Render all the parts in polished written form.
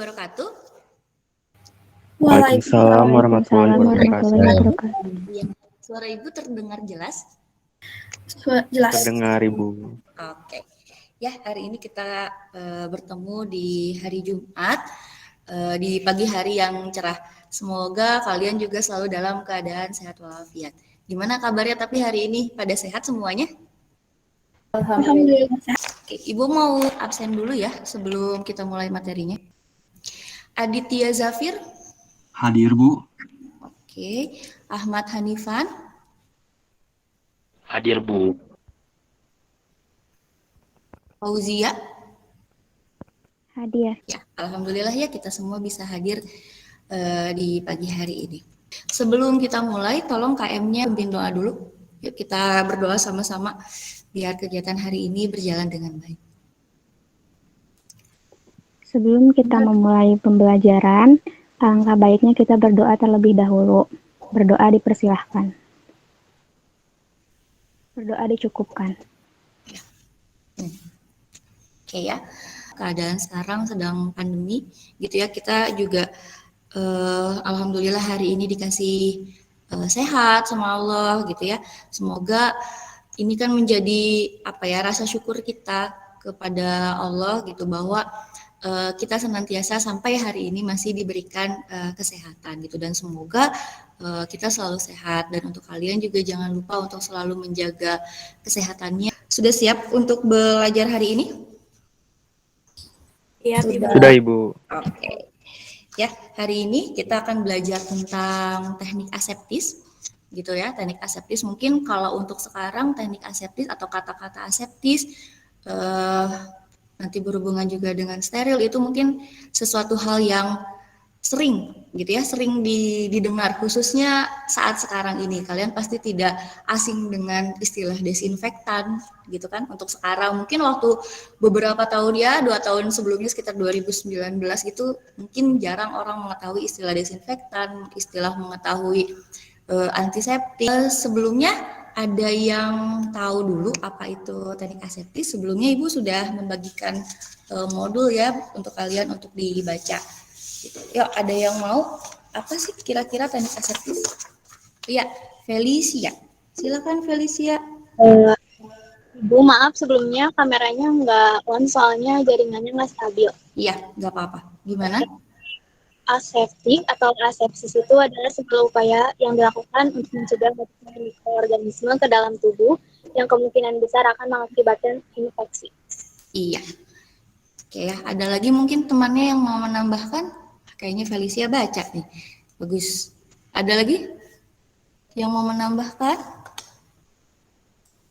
wabarakatuh. Waalaikumsalam warahmatullahi wabarakatuh. Ya, suara Ibu terdengar jelas? Jelas. Terdengar Ibu. Oke. Ya, hari ini kita bertemu di hari Jumat, di pagi hari yang cerah. Semoga kalian juga selalu dalam keadaan sehat walafiat. Gimana kabarnya tapi hari ini? Pada sehat semuanya? Alhamdulillah. Oke, Ibu mau absen dulu ya sebelum kita mulai materinya. Aditya Zafir. Hadir, Bu. Oke. Ahmad Hanifan. Hadir, Bu. Fauzia. Hadir. Ya, alhamdulillah ya kita semua bisa hadir di pagi hari ini. Sebelum kita mulai, tolong KM-nya pimpin doa dulu. Yuk kita berdoa sama-sama biar kegiatan hari ini berjalan dengan baik. Sebelum kita memulai pembelajaran, alangkah baiknya kita berdoa terlebih dahulu. Berdoa dipersilahkan. Berdoa dicukupkan. Oke ya, keadaan sekarang sedang pandemi gitu ya, kita juga alhamdulillah hari ini dikasih sehat sama Allah gitu ya. Semoga ini kan menjadi rasa syukur kita kepada Allah gitu, bahwa kita senantiasa sampai hari ini masih diberikan kesehatan gitu, dan semoga kita selalu sehat. Dan untuk kalian juga jangan lupa untuk selalu menjaga kesehatannya. Sudah siap untuk belajar hari ini? Iya, Sudah Ibu. Oke. Ya, hari ini kita akan belajar tentang teknik aseptis gitu ya. Teknik aseptis, mungkin kalau untuk sekarang teknik aseptis atau kata-kata aseptis nanti berhubungan juga dengan steril, itu mungkin sesuatu hal yang sering gitu ya, sering didengar, khususnya saat sekarang ini. Kalian pasti tidak asing dengan istilah desinfektan gitu kan. Untuk sekarang mungkin waktu beberapa tahun ya, 2 tahun sebelumnya sekitar 2019 itu mungkin jarang orang mengetahui istilah desinfektan, istilah mengetahui antiseptik. Sebelumnya ada yang tahu dulu apa itu teknik aseptis? Sebelumnya Ibu sudah membagikan modul ya untuk kalian untuk dibaca. Gitu. Yuk, ada yang mau? Apa sih kira-kira teknik aseptis? Iya, Felicia. Silakan Felicia. Bu, maaf sebelumnya kameranya nggak on soalnya jaringannya nggak stabil. Iya, nggak apa-apa. Gimana? Aseptik atau asepsis itu adalah sebuah upaya yang dilakukan untuk mencegah mikroorganisme ke dalam tubuh yang kemungkinan besar akan mengakibatkan infeksi. Iya. Oke ya, ada lagi mungkin temannya yang mau menambahkan? Kayaknya Felicia baca nih. Bagus. Ada lagi yang mau menambahkan?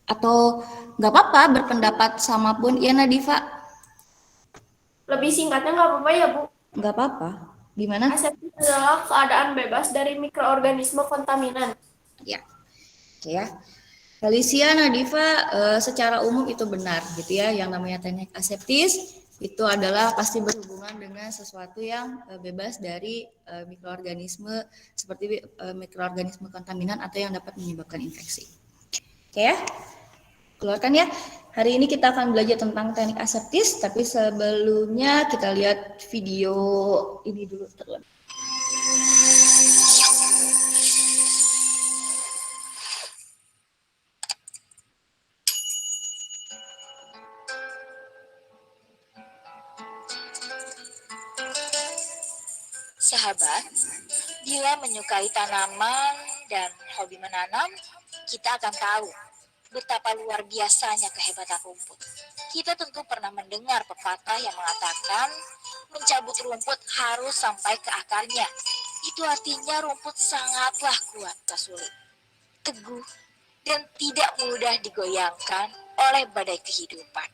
Atau nggak apa-apa berpendapat sama pun? Iya Nadifa? Lebih singkatnya nggak apa-apa ya, Bu? Nggak apa-apa. Gimana? Aseptis adalah keadaan bebas dari mikroorganisme kontaminan. Ya. Oke ya. Felicia, Nadifa, secara umum itu benar gitu ya. Yang namanya teknik aseptis itu adalah pasti berhubungan dengan sesuatu yang bebas dari mikroorganisme seperti mikroorganisme kontaminan atau yang dapat menyebabkan infeksi. Oke ya, keluarkan ya. Hari ini kita akan belajar tentang teknik aseptis, tapi sebelumnya kita lihat video ini dulu terlebih. Sahabat, bila menyukai tanaman dan hobi menanam, kita akan tahu betapa luar biasanya kehebatan rumput. Kita tentu pernah mendengar pepatah yang mengatakan mencabut rumput harus sampai ke akarnya. Itu artinya rumput sangatlah kuat, tak sulit, teguh, dan tidak mudah digoyangkan oleh badai kehidupan.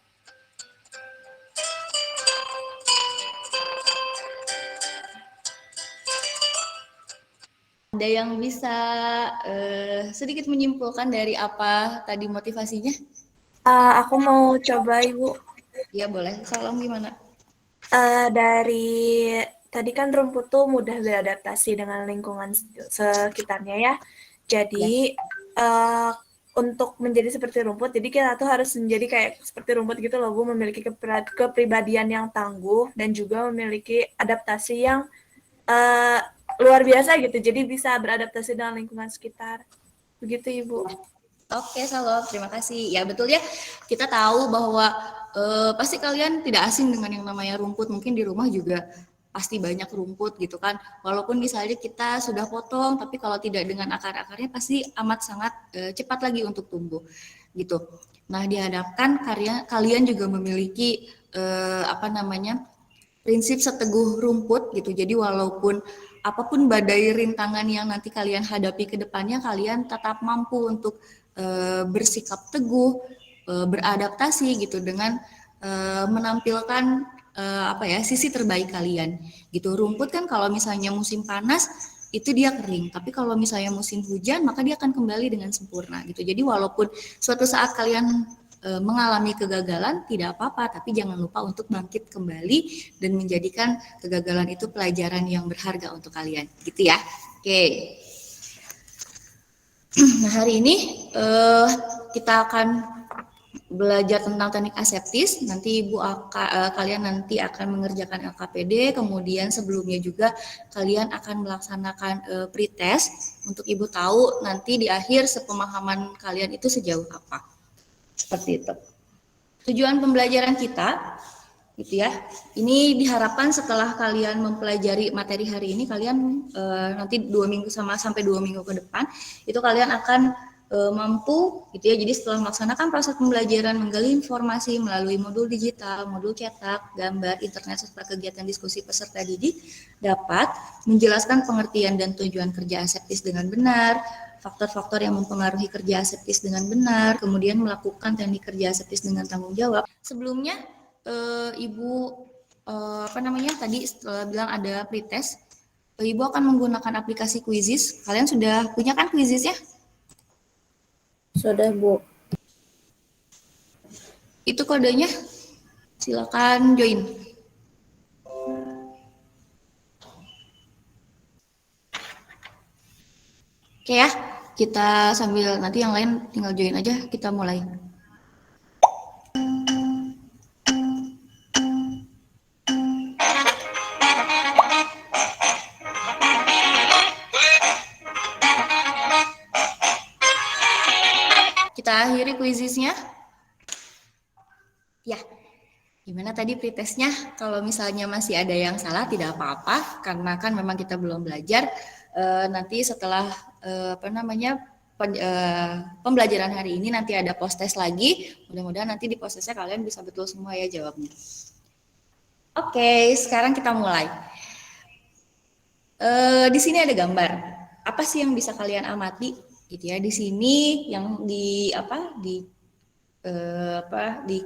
Ada yang bisa sedikit menyimpulkan dari apa tadi motivasinya? Aku mau coba, Ibu. Ya boleh, salam gimana? Dari tadi kan rumput tuh mudah beradaptasi dengan lingkungan sekitarnya ya. Jadi untuk menjadi seperti rumput. Jadi kita tuh harus menjadi kayak seperti rumput gitu loh, Bu, memiliki kepribadian yang tangguh dan juga memiliki adaptasi yang luar biasa gitu. Jadi bisa beradaptasi dengan lingkungan sekitar. Begitu, Ibu. Oke, Salom, terima kasih. Ya betul ya, kita tahu bahwa pasti kalian tidak asing dengan yang namanya rumput. Mungkin di rumah juga pasti banyak rumput gitu kan. Walaupun misalnya kita sudah potong, tapi kalau tidak dengan akar-akarnya pasti amat sangat cepat lagi untuk tumbuh gitu. Nah, diharapkan kalian juga memiliki prinsip seteguh rumput gitu. Jadi walaupun apapun badai rintangan yang nanti kalian hadapi ke depannya, kalian tetap mampu untuk bersikap teguh, beradaptasi gitu dengan menampilkan sisi terbaik kalian gitu. Rumput kan kalau misalnya musim panas itu dia kering, tapi kalau misalnya musim hujan maka dia akan kembali dengan sempurna gitu. Jadi walaupun suatu saat kalian mengalami kegagalan tidak apa-apa, tapi jangan lupa untuk bangkit kembali dan menjadikan kegagalan itu pelajaran yang berharga untuk kalian gitu ya. Oke. Nah, hari ini kita akan belajar tentang teknik aseptis. Nanti kalian nanti akan mengerjakan LKPD, kemudian sebelumnya juga kalian akan melaksanakan pretest untuk Ibu tahu nanti di akhir sepemahaman kalian itu sejauh apa. Seperti itu. Tujuan pembelajaran kita gitu ya. Ini diharapkan setelah kalian mempelajari materi hari ini, kalian nanti 2 minggu sampai 2 minggu ke depan itu kalian akan mampu gitu ya. Jadi setelah melaksanakan proses pembelajaran menggali informasi melalui modul digital, modul cetak, gambar, internet serta kegiatan diskusi peserta didik dapat menjelaskan pengertian dan tujuan kerja aseptis dengan benar, faktor-faktor yang mempengaruhi kerja aseptis dengan benar, kemudian melakukan teknik kerja aseptis dengan tanggung jawab. Sebelumnya Ibu tadi setelah bilang ada pretest, Ibu akan menggunakan aplikasi Quizizz. Kalian sudah punya kan Quizizz ya? Sudah, Bu. Itu kodenya. Silakan join. Oke ya, kita sambil nanti yang lain tinggal join aja, kita mulai. Kita akhiri Quizizz-nya. Ya, gimana tadi pretestnya? Kalau misalnya masih ada yang salah tidak apa-apa, karena kan memang kita belum belajar. Nanti setelah pembelajaran hari ini nanti ada post test lagi. Mudah-mudahan nanti di post testnya kalian bisa betul semua ya jawabnya. Oke, sekarang kita mulai. Di sini ada gambar. Apa sih yang bisa kalian amati? Gitu ya, di sini yang di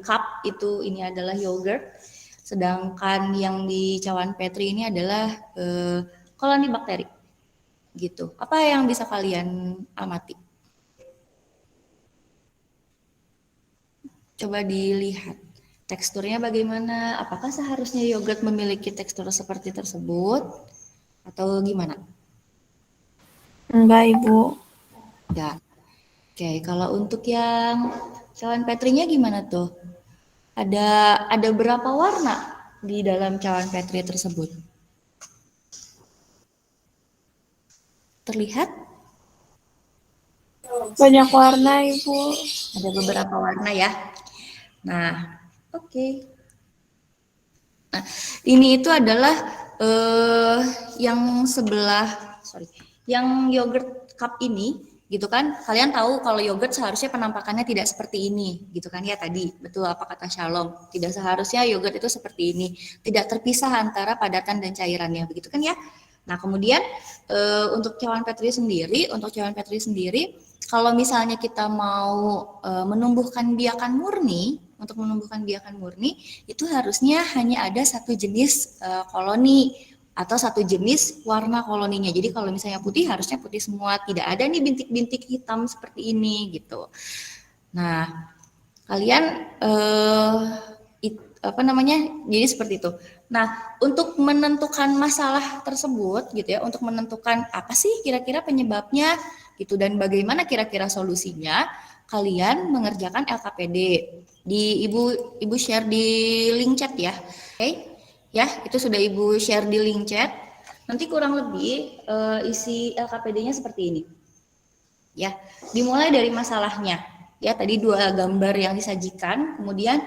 cup itu ini adalah yogurt, sedangkan yang di cawan Petri ini adalah koloni bakteri gitu. Apa yang bisa kalian amati? Coba dilihat teksturnya bagaimana, apakah seharusnya yogurt memiliki tekstur seperti tersebut atau gimana? Enggak, Ibu. Ya, oke. Kalau untuk yang cawan Petrinya gimana tuh? Ada berapa warna di dalam cawan Petri tersebut? Terlihat? Banyak warna, Ibu. Ada beberapa warna ya. Nah, oke. Nah, ini itu adalah yang yang yogurt cup ini. Gitu kan, kalian tahu kalau yogurt seharusnya penampakannya tidak seperti ini, gitu kan ya tadi, betul apa kata Shalom, tidak seharusnya yogurt itu seperti ini, tidak terpisah antara padatan dan cairannya, begitu kan ya. Nah kemudian untuk cawan Petri sendiri, kalau misalnya kita mau menumbuhkan biakan murni, untuk menumbuhkan biakan murni, itu harusnya hanya ada satu jenis koloni, atau satu jenis warna koloninya. Jadi kalau misalnya putih harusnya putih semua, tidak ada nih bintik-bintik hitam seperti ini gitu. Nah, kalian jadi seperti itu. Nah, untuk menentukan masalah tersebut gitu ya, untuk menentukan apa sih kira-kira penyebabnya gitu dan bagaimana kira-kira solusinya, kalian mengerjakan LKPD. Di Ibu share di link chat ya. Oke. Ya, itu sudah Ibu share di link chat. Nanti kurang lebih isi LKPD-nya seperti ini. Ya, dimulai dari masalahnya. Ya, tadi 2 gambar yang disajikan, kemudian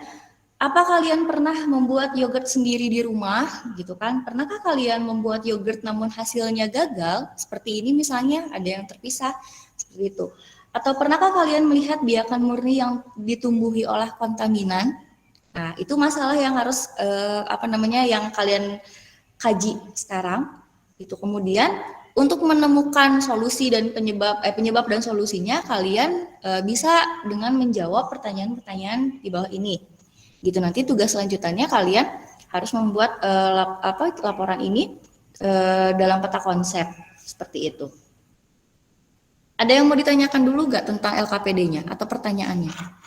apa kalian pernah membuat yogurt sendiri di rumah gitu kan? Pernahkah kalian membuat yogurt namun hasilnya gagal? Seperti ini misalnya, ada yang terpisah seperti itu. Atau pernahkah kalian melihat biakan murni yang ditumbuhi oleh kontaminan? Nah, itu masalah yang harus yang kalian kaji sekarang. Itu kemudian untuk menemukan solusi dan penyebab dan solusinya, kalian bisa dengan menjawab pertanyaan-pertanyaan di bawah ini. Gitu, nanti tugas selanjutnya kalian harus membuat laporan ini dalam peta konsep seperti itu. Ada yang mau ditanyakan dulu nggak tentang LKPD-nya atau pertanyaannya?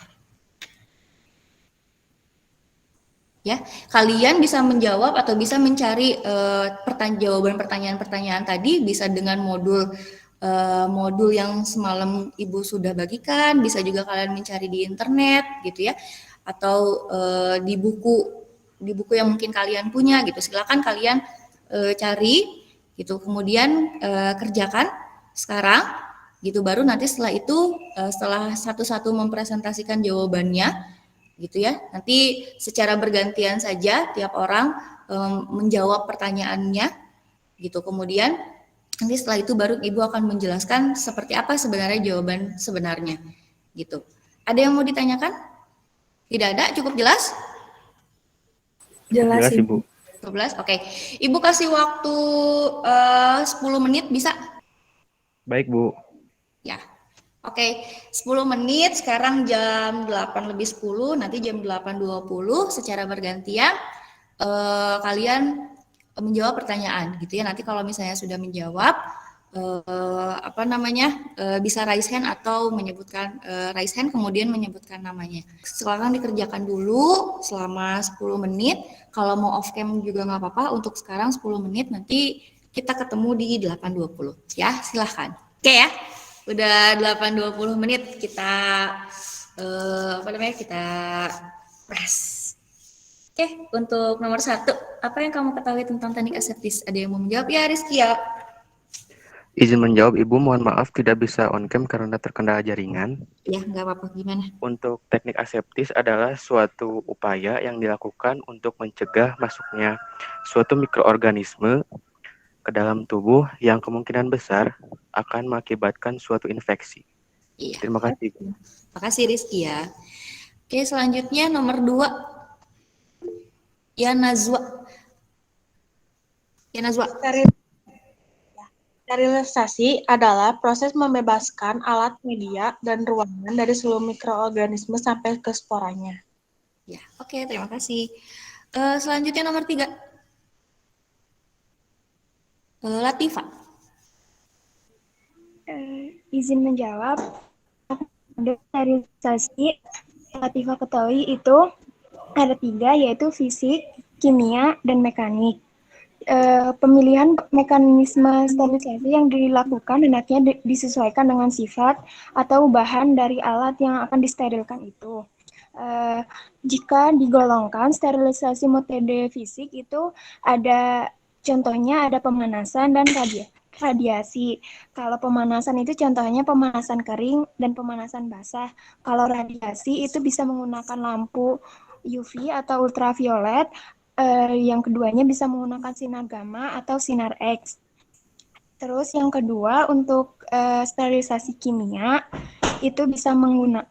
Ya, kalian bisa menjawab atau bisa mencari jawaban pertanyaan-pertanyaan tadi bisa dengan modul yang semalam Ibu sudah bagikan, bisa juga kalian mencari di internet gitu ya, atau di buku yang mungkin kalian punya gitu. Silakan kalian cari gitu, kemudian kerjakan sekarang gitu, baru nanti setelah itu setelah satu-satu mempresentasikan jawabannya gitu ya. Nanti secara bergantian saja tiap orang menjawab pertanyaannya gitu. Kemudian nanti setelah itu baru Ibu akan menjelaskan seperti apa sebenarnya jawaban sebenarnya gitu. Ada yang mau ditanyakan? Tidak ada, cukup jelas? Jelas, Ibu. 12, oke. Ibu kasih waktu 10 menit bisa? Baik, Bu. Ya. Oke, 10 menit, sekarang jam 8 lebih 10, nanti jam 8.20 secara bergantian kalian menjawab pertanyaan gitu ya. Nanti kalau misalnya sudah menjawab bisa raise hand atau menyebutkan raise hand kemudian menyebutkan namanya. Silakan dikerjakan dulu selama 10 menit. Kalau mau off cam juga nggak apa-apa. Untuk sekarang 10 menit, nanti kita ketemu di 8.20 ya. Silahkan. Oke ya. Udah 8.20 menit kita kita press. Oke, untuk nomor 1, apa yang kamu ketahui tentang teknik aseptis? Ada yang mau menjawab? Ya, Rizky ya. Izin menjawab, Ibu. Mohon maaf tidak bisa on cam karena terkendala jaringan. Ya, nggak apa-apa. Gimana? Untuk teknik aseptis adalah suatu upaya yang dilakukan untuk mencegah masuknya suatu mikroorganisme ke dalam tubuh yang kemungkinan besar akan mengakibatkan suatu infeksi. Iya. Terima kasih. Terima kasih Rizky ya. Oke, selanjutnya nomor 2. Ya Nazwa. Sterilisasi adalah proses membebaskan alat, media, dan ruangan dari seluruh mikroorganisme sampai ke sporanya. Ya, oke, terima kasih. Selanjutnya nomor 3. Latifa. Izin menjawab. Sterilisasi Latifa ketahui itu ada 3, yaitu fisik, kimia, dan mekanik. Pemilihan mekanisme sterilisasi yang dilakukan hendaknya disesuaikan dengan sifat atau bahan dari alat yang akan disterilkan itu. Jika digolongkan sterilisasi metode fisik itu ada contohnya ada pemanasan dan radiasi. Kalau pemanasan itu contohnya pemanasan kering dan pemanasan basah. Kalau radiasi itu bisa menggunakan lampu UV atau ultraviolet. Yang keduanya bisa menggunakan sinar gamma atau sinar X. Terus yang kedua untuk sterilisasi kimia itu bisa menggunakan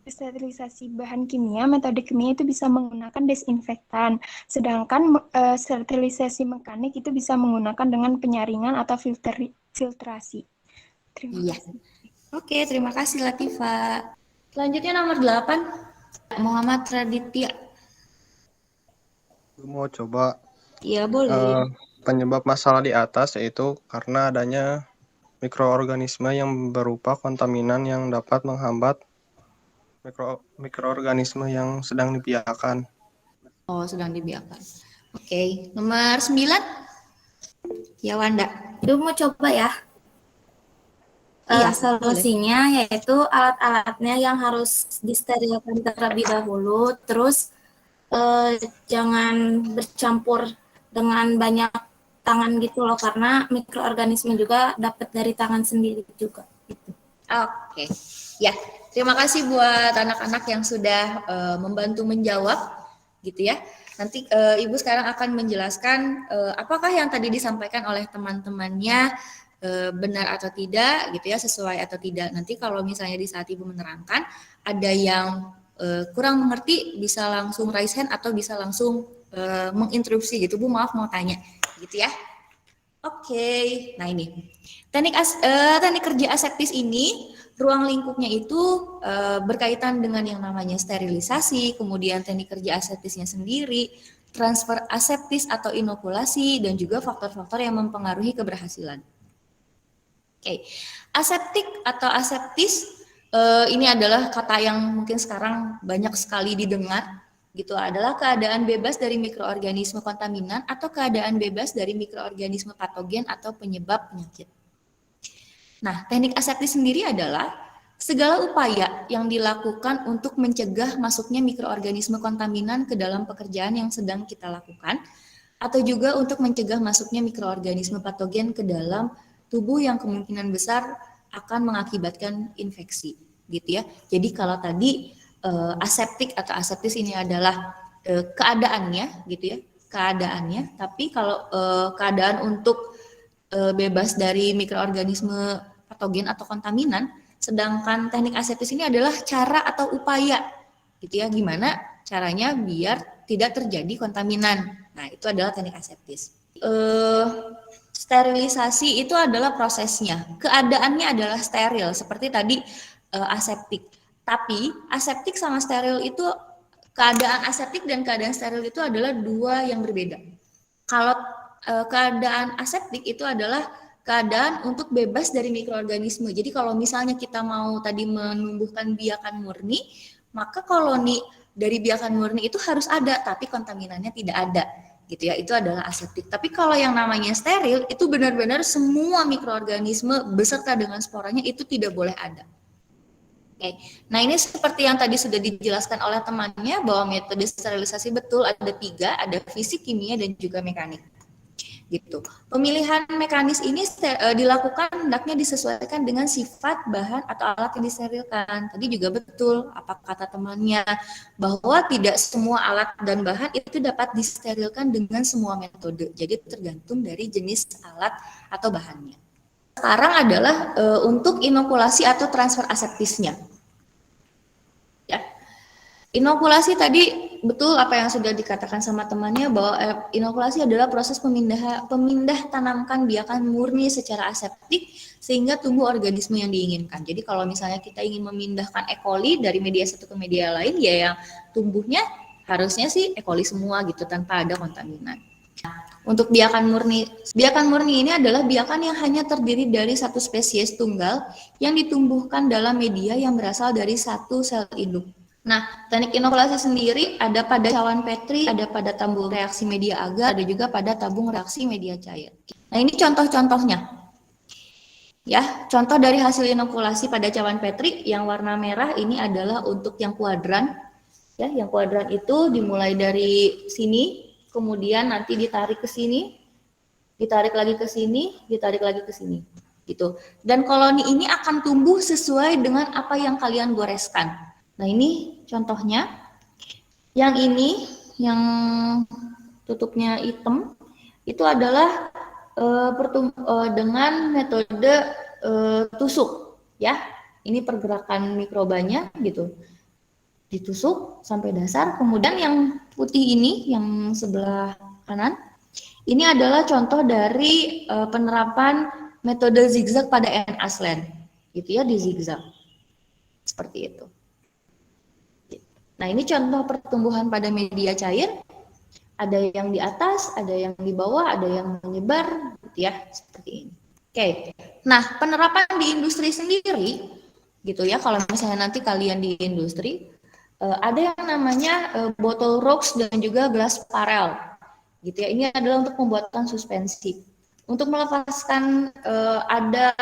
sterilisasi bahan kimia, metode kimia itu bisa menggunakan desinfektan. Sedangkan sterilisasi mekanik itu bisa menggunakan dengan penyaringan atau filtrasi. Terima kasih. Oke, terima kasih Latifa. Selanjutnya nomor 8. Muhammad Raditya. Mau coba Iya, boleh. penyebab masalah di atas yaitu karena adanya mikroorganisme yang berupa kontaminan yang dapat menghambat mikroorganisme yang sedang dibiarkan. Oh, sedang dibiarkan. Oke, nomor 9. Ya, Wanda. Itu mau coba ya. Iya, boleh. Solusinya yaitu alat-alatnya yang harus disterilkan terlebih dahulu, terus jangan bercampur dengan banyak tangan gitu loh, karena mikroorganisme juga dapat dari tangan sendiri juga. Gitu. Oke, ya. Terima kasih buat anak-anak yang sudah membantu menjawab, gitu ya. Nanti Ibu sekarang akan menjelaskan apakah yang tadi disampaikan oleh teman-temannya benar atau tidak, gitu ya, sesuai atau tidak. Nanti kalau misalnya di saat Ibu menerangkan ada yang kurang mengerti, bisa langsung raise hand atau bisa langsung menginterupsi gitu. Bu, maaf mau tanya, gitu ya. Oke, nah ini teknik kerja aseptis ini ruang lingkupnya itu berkaitan dengan yang namanya sterilisasi, kemudian teknik kerja aseptisnya sendiri, transfer aseptis atau inokulasi, dan juga faktor-faktor yang mempengaruhi keberhasilan. Oke, aseptik atau aseptis ini adalah kata yang mungkin sekarang banyak sekali didengar. Gitu adalah keadaan bebas dari mikroorganisme kontaminan atau keadaan bebas dari mikroorganisme patogen atau penyebab penyakit. Nah, teknik aseptis sendiri adalah segala upaya yang dilakukan untuk mencegah masuknya mikroorganisme kontaminan ke dalam pekerjaan yang sedang kita lakukan, atau juga untuk mencegah masuknya mikroorganisme patogen ke dalam tubuh yang kemungkinan besar akan mengakibatkan infeksi, gitu ya. Jadi kalau tadi aseptik atau aseptis ini adalah keadaannya, gitu ya, keadaannya. Tapi kalau keadaan untuk bebas dari mikroorganisme patogen atau kontaminan, sedangkan teknik aseptis ini adalah cara atau upaya, gitu ya, gimana caranya biar tidak terjadi kontaminan. Nah, itu adalah teknik aseptis. Sterilisasi itu adalah prosesnya. Keadaannya adalah steril, seperti tadi aseptik. Tapi aseptik sama steril itu, keadaan aseptik dan keadaan steril itu adalah dua yang berbeda. Kalau keadaan aseptik itu adalah keadaan untuk bebas dari mikroorganisme. Jadi kalau misalnya kita mau tadi menumbuhkan biakan murni, maka koloni dari biakan murni itu harus ada, tapi kontaminannya tidak ada. Gitu ya, itu adalah aseptik. Tapi kalau yang namanya steril, itu benar-benar semua mikroorganisme beserta dengan sporanya itu tidak boleh ada. Oke. Nah, ini seperti yang tadi sudah dijelaskan oleh temannya bahwa metode sterilisasi betul ada 3, ada fisik, kimia, dan juga mekanik. Gitu. Pemilihan mekanis ini dilakukan hendaknya disesuaikan dengan sifat bahan atau alat yang disterilkan. Tadi juga betul apa kata temannya bahwa tidak semua alat dan bahan itu dapat disterilkan dengan semua metode. Jadi tergantung dari jenis alat atau bahannya. Sekarang adalah untuk inokulasi atau transfer aseptisnya. Ya. Inokulasi tadi betul apa yang sudah dikatakan sama temannya bahwa inokulasi adalah proses pemindah tanamkan biakan murni secara aseptik sehingga tumbuh organisme yang diinginkan. Jadi kalau misalnya kita ingin memindahkan E. coli dari media satu ke media lain, ya yang tumbuhnya harusnya sih E. coli semua gitu tanpa ada kontaminan. Untuk biakan murni ini adalah biakan yang hanya terdiri dari satu spesies tunggal yang ditumbuhkan dalam media yang berasal dari satu sel induk. Nah, teknik inokulasi sendiri ada pada cawan Petri, ada pada tabung reaksi media agar, ada juga pada tabung reaksi media cair. Nah, ini contoh-contohnya. Ya, contoh dari hasil inokulasi pada cawan Petri yang warna merah ini adalah untuk yang kuadran. Ya, yang kuadran itu dimulai dari sini, kemudian nanti ditarik ke sini, ditarik lagi ke sini, ditarik lagi ke sini, gitu. Dan koloni ini akan tumbuh sesuai dengan apa yang kalian goreskan. Nah, ini contohnya. Yang ini, yang tutupnya hitam, itu adalah dengan metode tusuk, ya. Ini pergerakan mikrobanya, gitu. Ditusuk sampai dasar. Kemudian yang putih ini, yang sebelah kanan, ini adalah contoh dari penerapan metode zigzag pada N. aslen, gitu ya, di zigzag. Seperti itu. Nah, ini contoh pertumbuhan pada media cair. Ada yang di atas, ada yang di bawah, ada yang menyebar, gitu ya, seperti ini. Oke. Nah, penerapan di industri sendiri, gitu ya, kalau misalnya nanti kalian di industri, ada yang namanya bottle rocks dan juga glass barrel, gitu ya. Ini adalah untuk pembuatan suspensi. Untuk melepaskan ada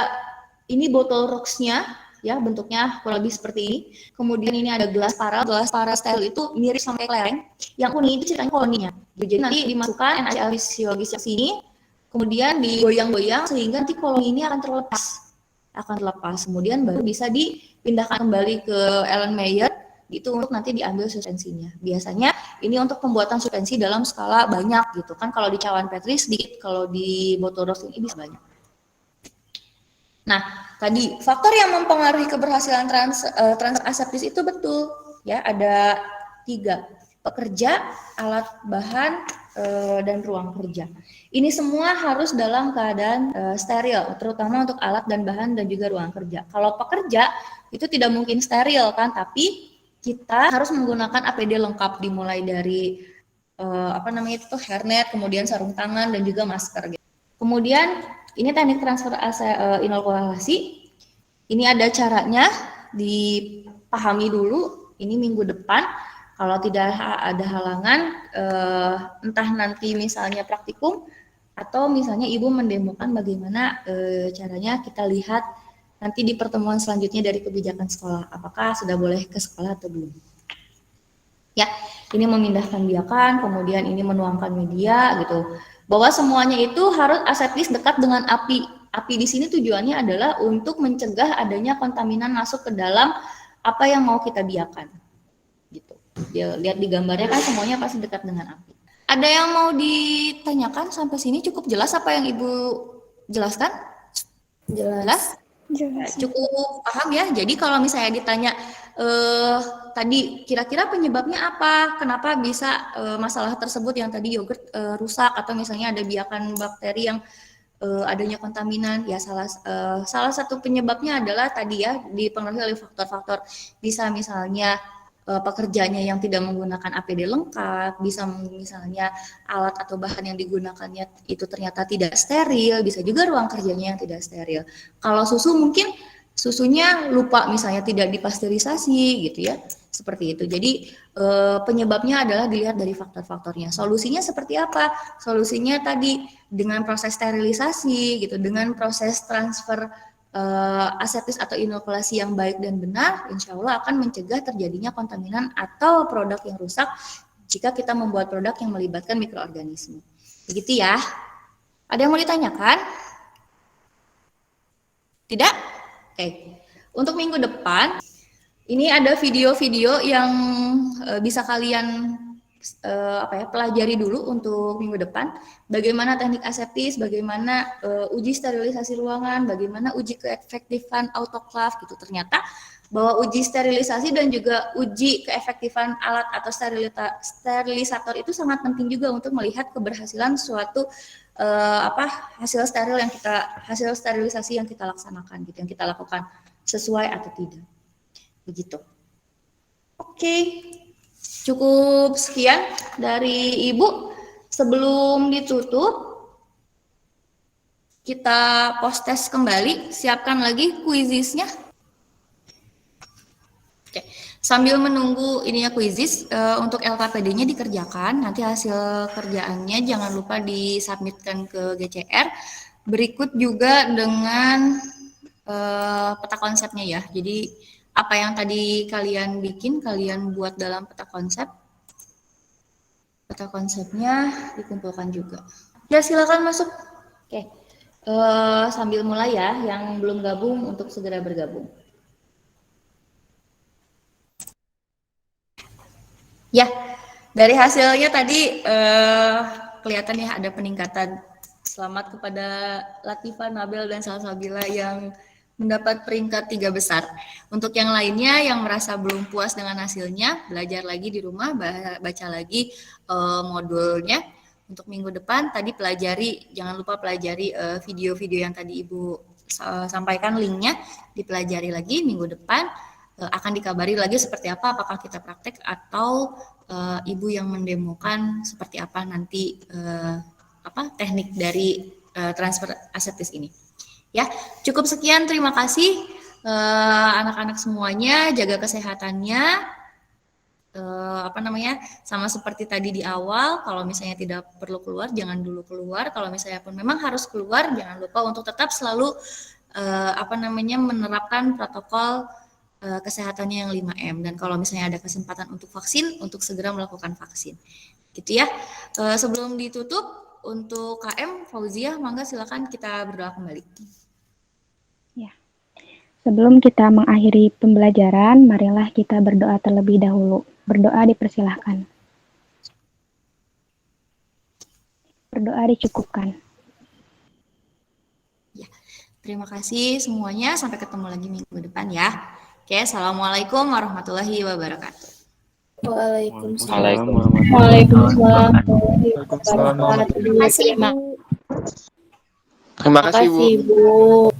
ini botol rocks-nya, ya bentuknya kurang lebih seperti ini. Kemudian ini ada gelas para style itu mirip sama kelereng. Yang kuning itu ceritanya koloninya. Jadi nanti dimasukkan NaCl fisiologis ke sini, kemudian digoyang-goyang sehingga nanti koloni ini akan terlepas. Kemudian baru bisa dipindahkan kembali ke Erlenmeyer itu untuk nanti diambil suspensinya. Biasanya ini untuk pembuatan suspensi dalam skala banyak gitu kan. Kalau di cawan Petri sedikit, kalau di botol rocks ini bisa banyak. Nah, tadi faktor yang mempengaruhi keberhasilan transfer aseptis itu betul ya, ada 3: pekerja, alat bahan, dan ruang kerja. Ini semua harus dalam keadaan steril, terutama untuk alat dan bahan dan juga ruang kerja. Kalau pekerja itu tidak mungkin steril kan, tapi kita harus menggunakan APD lengkap, dimulai dari hairnet, kemudian sarung tangan dan juga masker. Kemudian ini teknik transfer inokulasi. Ini ada caranya, dipahami dulu. Ini minggu depan. Kalau tidak ada halangan, entah nanti misalnya praktikum atau misalnya Ibu mendemokan bagaimana caranya, kita lihat nanti di pertemuan selanjutnya dari kebijakan sekolah, apakah sudah boleh ke sekolah atau belum. Ya, ini memindahkan biakan, kemudian ini menuangkan media gitu. Bahwa semuanya itu harus aseptis dekat dengan api. Api di sini tujuannya adalah untuk mencegah adanya kontaminan masuk ke dalam apa yang mau kita biakan. Gitu. Ya, lihat di gambarnya kan semuanya pasti dekat dengan api. Ada yang mau ditanyakan sampai sini cukup jelas apa yang Ibu jelaskan? Jelas? Jelas. Cukup paham ya. Jadi kalau misalnya ditanya tadi kira-kira penyebabnya apa? Kenapa bisa masalah tersebut yang tadi yogurt rusak, atau misalnya ada biakan bakteri yang adanya kontaminan? Ya salah satu penyebabnya adalah tadi ya, dipengaruhi oleh faktor-faktor, bisa misalnya pekerjanya yang tidak menggunakan APD lengkap, bisa misalnya alat atau bahan yang digunakannya itu ternyata tidak steril, bisa juga ruang kerjanya yang tidak steril. Kalau susu mungkin susunya lupa misalnya tidak dipasteurisasi gitu ya, seperti itu. Jadi penyebabnya adalah dilihat dari faktor-faktornya. Solusinya seperti apa? Solusinya tadi dengan proses sterilisasi gitu, dengan proses transfer aseptis atau inokulasi yang baik dan benar, insya Allah akan mencegah terjadinya kontaminan atau produk yang rusak jika kita membuat produk yang melibatkan mikroorganisme. Begitu ya. Ada yang mau ditanyakan? Tidak? Oke. Untuk minggu depan, ini ada video-video yang bisa kalian pelajari dulu untuk minggu depan. Bagaimana teknik aseptis, bagaimana uji sterilisasi ruangan, bagaimana uji keefektifan autoclave gitu. Ternyata bahwa uji sterilisasi dan juga uji keefektifan alat atau sterilisator itu sangat penting juga untuk melihat keberhasilan suatu hasil sterilisasi yang kita laksanakan gitu, yang kita lakukan sesuai atau tidak. Begitu. Oke. Cukup sekian dari Ibu. Sebelum ditutup, kita post test kembali. Siapkan lagi quizisnya. Oke. Sambil menunggu ininya quizis, untuk LKPD-nya dikerjakan. Nanti hasil kerjaannya jangan lupa disubmitkan ke GCR. Berikut juga dengan peta konsepnya ya. Jadi apa yang tadi kalian bikin, kalian buat dalam peta konsep. Peta konsepnya dikumpulkan juga. Ya, silakan masuk. Oke. Sambil mulai ya, yang belum gabung untuk segera bergabung. Ya, dari hasilnya tadi kelihatan ya ada peningkatan. Selamat kepada Latifah, Nabel, dan Salsabila yang mendapat peringkat 3 besar. Untuk yang lainnya yang merasa belum puas dengan hasilnya, belajar lagi di rumah, baca lagi modulnya. Untuk minggu depan tadi jangan lupa pelajari video-video yang tadi Ibu sampaikan linknya, dipelajari lagi. Minggu depan akan dikabari lagi seperti apa, apakah kita praktek atau Ibu yang mendemokan seperti apa nanti teknik dari transfer aseptis ini. Ya, cukup sekian. Terima kasih anak-anak semuanya, jaga kesehatannya. Sama seperti tadi di awal, kalau misalnya tidak perlu keluar, jangan dulu keluar. Kalau misalnya pun memang harus keluar, jangan lupa untuk tetap selalu menerapkan protokol kesehatannya yang 5M, dan kalau misalnya ada kesempatan untuk vaksin, untuk segera melakukan vaksin. Gitu ya. Sebelum ditutup untuk KM Fauziah, mangga silakan kita berdoa kembali. Ya. Sebelum kita mengakhiri pembelajaran, marilah kita berdoa terlebih dahulu. Berdoa dipersilahkan. Berdoa dicukupkan. Ya. Terima kasih semuanya. Sampai ketemu lagi minggu depan ya. Oke, assalamualaikum warahmatullahi wabarakatuh. Waalaikumsalam. Waalaikumsalam. Waalaikumsalam. Terima kasih, Bu. Terima kasih, Bu. Bu.